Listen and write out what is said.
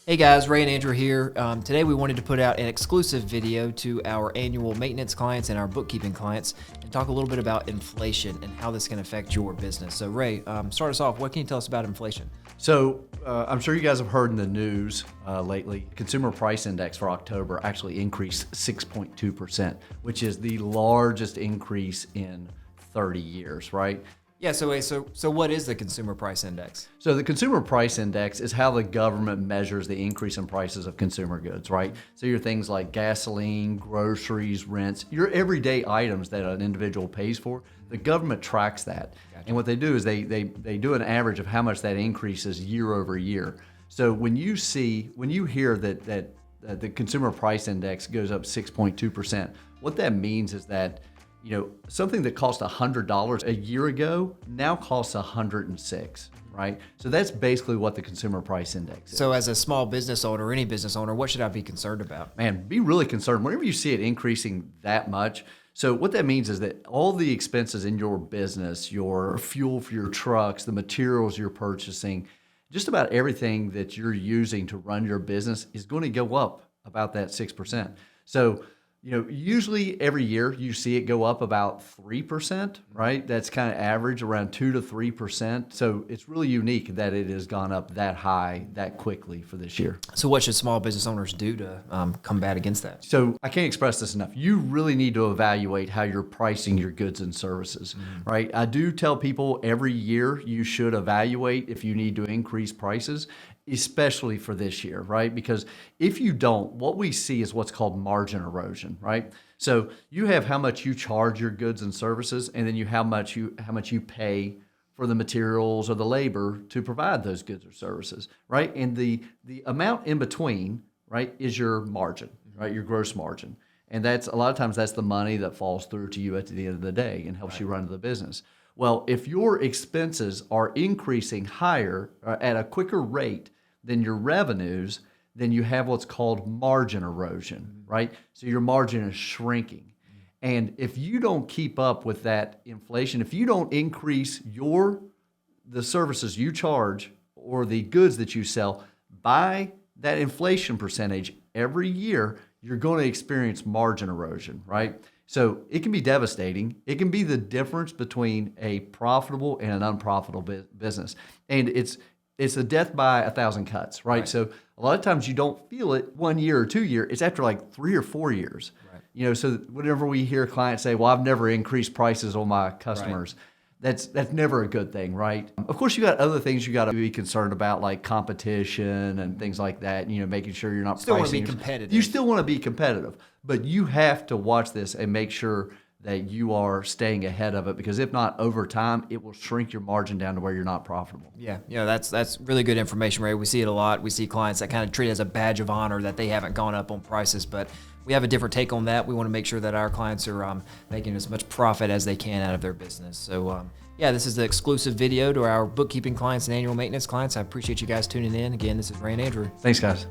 Hey guys, Ray and Andrew here. Today we wanted to put out an exclusive video to our annual maintenance clients and our bookkeeping clients and talk a little bit about inflation and how this can affect your business. So Ray, start us off. What can you tell us about inflation? So I'm sure you guys have heard in the news lately, Consumer Price Index for October actually increased 6.2%, which is the largest increase in 30 years, right? Yeah, so what is the Consumer Price Index? So the Consumer Price Index is how the government measures the increase in prices of consumer goods, right? So your things like gasoline, groceries, rents, your everyday items that an individual pays for, the government tracks that. Gotcha. And what they do is they do an average of how much that increases year over year. So when you hear that the Consumer Price Index goes up 6.2%, what that means is that something that cost $100 a year ago now costs $106, right? So that's basically what the Consumer Price Index is. So as a small business owner, or any business owner, what should I be concerned about? Man, be really concerned whenever you see it increasing that much. So what that means is that all the expenses in your business, your fuel for your trucks, the materials you're purchasing, just about everything that you're using to run your business is going to go up about that 6%. So usually every year you see it go up about 3%, right? That's kind of average, around 2 to 3%. So it's really unique that it has gone up that high, that quickly for this year. So what should small business owners do to combat against that? So I can't express this enough. You really need to evaluate how you're pricing your goods and services, right? I do tell people every year you should evaluate if you need to increase prices, especially for this year, right? Because if you don't, what we see is what's called margin erosion, right? So you have how much you charge your goods and services, and then how much you pay for the materials or the labor to provide those goods or services, right? And the amount in between, right, is your margin, right? Your gross margin. And that's a lot of times that's the money that falls through to you at the end of the day and helps you run the business. Well, if your expenses are increasing higher at a quicker rate than your revenues, then you have what's called margin erosion, right? So your margin is shrinking. And if you don't keep up with that inflation, if you don't increase the services you charge or the goods that you sell by that inflation percentage every year, you're going to experience margin erosion, right? So it can be devastating. It can be the difference between a profitable and an unprofitable business. And it's a death by 1,000 cuts, right? So a lot of times you don't feel it 1 year or 2 years. It's after like 3 or 4 years. Right. So whenever we hear clients say, well, I've never increased prices on my customers, that's never a good thing, right? Of course, you got other things you got to be concerned about, like competition and things like that, making sure you're not still pricing. Want to be competitive. You still want to be competitive, but you have to watch this and make sure that you are staying ahead of it, because if not, over time, it will shrink your margin down to where you're not profitable. Yeah, that's really good information, Ray. We see it a lot. We see clients that kind of treat it as a badge of honor that they haven't gone up on prices, but we have a different take on that. We want to make sure that our clients are making as much profit as they can out of their business. So this is the exclusive video to our bookkeeping clients and annual maintenance clients. I appreciate you guys tuning in. Again, this is Ray and Andrew. Thanks, guys.